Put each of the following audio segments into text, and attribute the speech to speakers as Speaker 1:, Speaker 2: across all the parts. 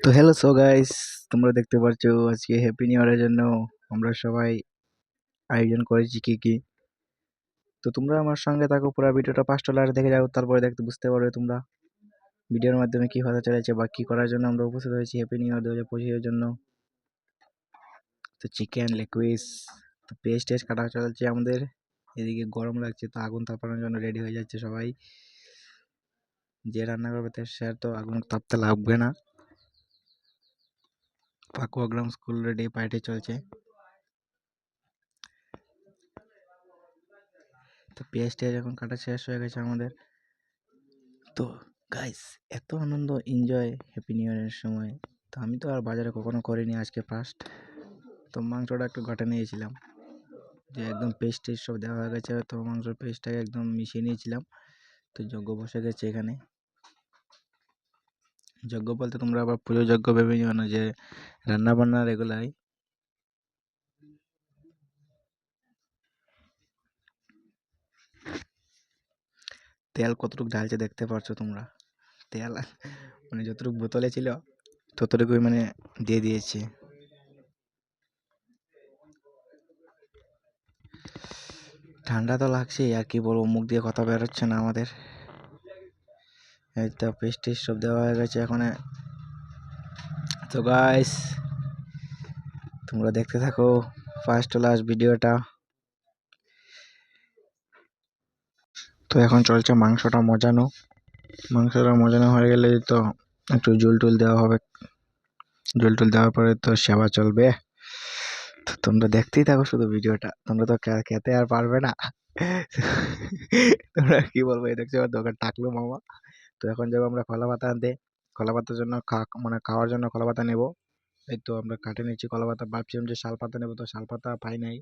Speaker 1: তো hello guys, তোমরা দেখতে পাচ্ছ আজকে হ্যাপি নিউ ইয়ারের জন্য আমরা সবাই আয়োজন করেছি কি কি। তো তোমরা আমার সঙ্গে থাকো, পুরো ভিডিওটা 5 ডলার দেখে যাও, তারপরে দেখতে বুঝতে পারবে তোমরা ভিডিওর মাধ্যমে কি হতে চলেছে বা কি করার জন্য আমরা উপস্থিত হয়েছি হ্যাপি নিউ ইয়ার 2025-এর জন্য। তো চিকেন লেগ পিস, তো পেস্ট টেস্ট কাটা চলছে আমাদের। এদিকে গরম লাগছে, তো আগুন তাপানোর জন্য রেডি হয়ে যাচ্ছে সবাই। যে রান্না করবে সে তো আগুন তাপতে লাগবে না। পাকুয়াগ্রাম স্কুল রেডি, পার্টি চলছে। তো পেঁয়াজ টেয়াজ এখন কাটা শেষ হয়ে গেছে আমাদের। তো গাইস, এত আনন্দ এনজয় হ্যাপি নিউ ইয়ারের সময় তো আমি তো আর বাজারে কখনো করিনি, আজকে ফার্স্ট। তো মাংসটা একটু ঘাটে নিয়েছিলাম, যে একদম পেস্ট টেস্ট সব দেওয়া হয়ে গেছে, তো মাংসের পেস্টটাকে একদম মিশিয়ে নিয়েছিলাম। তো যজ্ঞ বসে গেছে এখানে। যজ্ঞ বলতে তোমরা আবার পুজো যজ্ঞ ভেবে নিও না, যে রান্না বান্না রেগুলাই। তেল কতটুকু ঢালছে দেখতে পাচ্ছ তোমরা। তেল মানে যতটুকু বোতলে ছিল ততটুকুই মানে দিয়ে দিয়েছে। ঠান্ডা তো লাগছেই, আর কি বলবো, মুখ দিয়ে কথা বেরোচ্ছে না আমাদের। এই তো পেস্ট টেস্ট সব দেওয়া হয়ে গেছে এখন। তো গাইস, তোমরা দেখতে থাকো ফার্স্ট টু লাস্ট ভিডিওটা। তো এখন চলছে মাংসটা মজানো। মাংসটা মজানো হয়ে গেলে তো একটু ঝোল টুল দেওয়া হবে। ঝোল টুল দেওয়ার পরে তো সেবা চলবে। তো তোমরা দেখতেই থাকো শুধু ভিডিওটা, তোমরা তো খেতে আর পারবে না। তোমরা কি বলবো, এই দেখছো আমার দোকান টাকলু মামা। তো এখন যাবো আমরা কলা পাতা আনতে। কলা পাতার জন্য মানে খাওয়ার জন্য কলা পাতা নেবো। এই তো আমরা কাটে নিচ্ছি কলা পাতা, ভাবছিলাম যে শাল পাতা নেবো, তো শাল পাতা পাই নাই,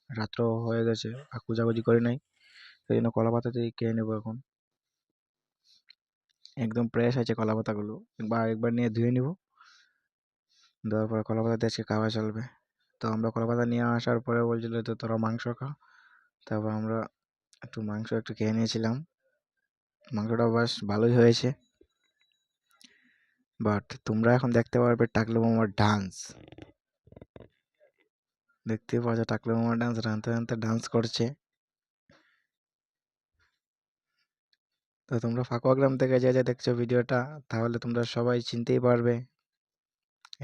Speaker 1: রাত্র হয়ে গেছে আর খোঁজাখুঁজি করি নাই, সেই জন্য কলা পাতাতেই খেয়ে নেবো এখন। একদম ফ্রেশ আছে কলা পাতাগুলো, একবার নিয়ে ধুয়ে নিব। দেওয়ার পরে কলা পাতা দিয়ে আজকে খাওয়া চলবে। তো আমরা কলা পাতা নিয়ে আসার পরে বলছিল তো তোরা মাংস খা। তারপর আমরা মাংস একটু খেয়ে নিয়েছিলাম। মাংসটা বেশ ভালোই হয়েছে। বাট তোমরা এখন দেখতে পারবে টাকলু মামার ডান্স। দেখতে পাচ্ছ টাকলু মামার ডান্স, রানতে রানতে ডান্স করছে। তো তোমরা ফাকুয়াগ্রাম থেকে যে যে দেখছো ভিডিওটা, তাহলে তোমরা সবাই চিনতেই পারবে।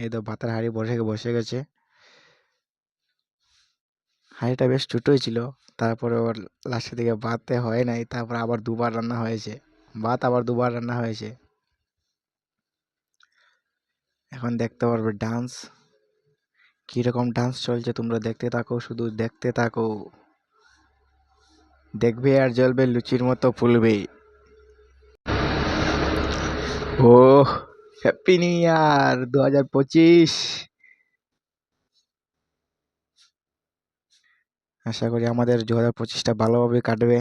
Speaker 1: এই তো ভাতের হাঁড়ি বসে গেছে। হাঁড়িটা বেশ ছোটোই ছিল, তারপরে ওর লাস্টের দিকে ভাতে হয় নাই, তারপর আবার দুবার রান্না হয়েছে। ভাত আবার দুবার রান্না হয়েছে। এখন দেখতে পারবে ডান্স, কিরকম ডান্স চলছে। তোমরা দেখতে থাকো, শুধু দেখতে থাকো। দেখবে আর জ্বলবে, লুচির মতো ফুলবে। ও হ্যাপি নিউ ইয়ার 2025। আশা করি আমাদের 2025টা ভালোভাবে কাটবে,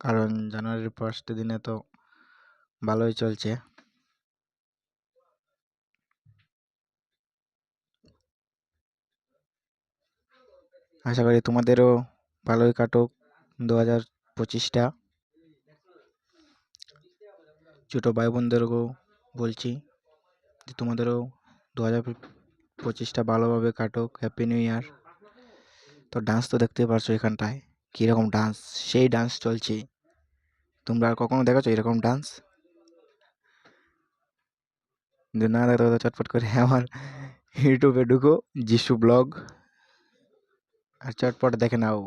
Speaker 1: কারণ জানুয়ারির ফার্স্ট দিনে তো ভালোই চলছে। আশা করি তোমাদেরও ভালোই কাটুক 2025টা। ছোটো ভাই বোনদেরকেও বলছি যে তোমাদেরও 2025টা ভালোভাবে কাটুক, হ্যাপি নিউ ইয়ার। তো ডান্স তো দেখতেই পারছো এখানটায়, কীরকম ডান্স, সেই ডান্স চলছে। তোমরা আর কখনো দেখেছো এরকম ডান্স? যদি না দেখো তো চটপট করে আমার ইউটিউবে ঢুকো, যিশু ব্লগ, আর চটপট দেখে নাও,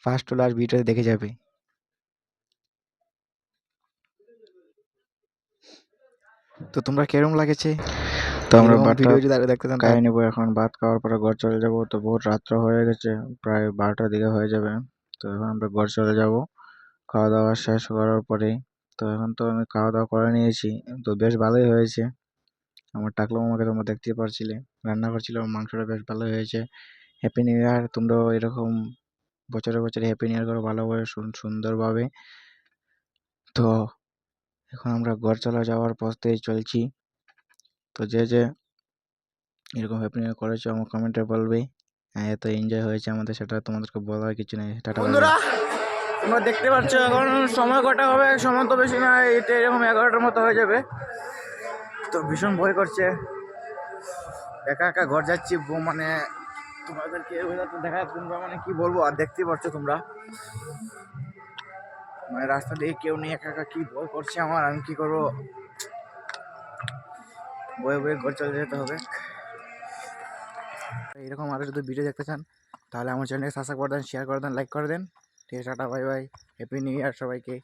Speaker 1: ফার্স্ট টু লাস্ট ভিডিওতে দেখে যাবে। তো তোমরা কেরম লাগেছে? তো আমরা ভাতটা দেখতে খাইয়ে নেবো এখন। ভাত খাওয়ার পরে ঘর চলে যাব। তো বহুত রাত্র হয়ে গেছে, প্রায় 12টার দিকে হয়ে যাবে। তো এখন আমরা ঘর চলে যাব খাওয়া দাওয়া শেষ করার পরেই। তো এখন তো আমি খাওয়া দাওয়া করে নিয়েছি, তো বেশ ভালোই হয়েছে। আমার টাকলু মামাকে তোমরা দেখতেই পারছিলে, রান্না করছিল, মাংসটা বেশ ভালোই হয়েছে। হ্যাপি নিউ ইয়ার, তোমরাও এরকম বছরে বছরে হ্যাপি নিউ ইয়ার করো ভালোভাবে, সুন্দরভাবে। তো এখন আমরা ঘর চলে যাওয়ার পথেই চলছি। তো যে যে এরকম হ্যাপি নিউ ইয়ার করেছো আমার কমেন্টে বলবে। এত এনজয় হয়েছে আমাদের, সেটা তোমাদেরকে বলার কিছু নেই। Tata bye bye. তোমরা দেখতে পাচ্ছ এখন সময় কটা হবে, সময় তো বেশি না, এটা এরকম 11টার মতো হয়ে যাবে। তো ভীষণ ভয় করছে, একা একা ঘর যাচ্ছি, মানে তোমাদেরকে দেখা, তোমরা মানে কি বলবো, আর দেখতে পাচ্ছ তোমরা মানে রাস্তা দিয়ে কেউ নেই, একা একা কি ভয় করছে আমার, আমি কি করবো, বয়ে বয়ে ঘর চলে যেতে হবে। এরকম আরো যদি ভিডিও দেখতে চান তাহলে আমার চ্যানেলকে সাবস্ক্রাইব করে দেন, শেয়ার করে দেন, লাইক করে দেন। ঠিক আছে, tata, bye bye, happy new year সবাইকে।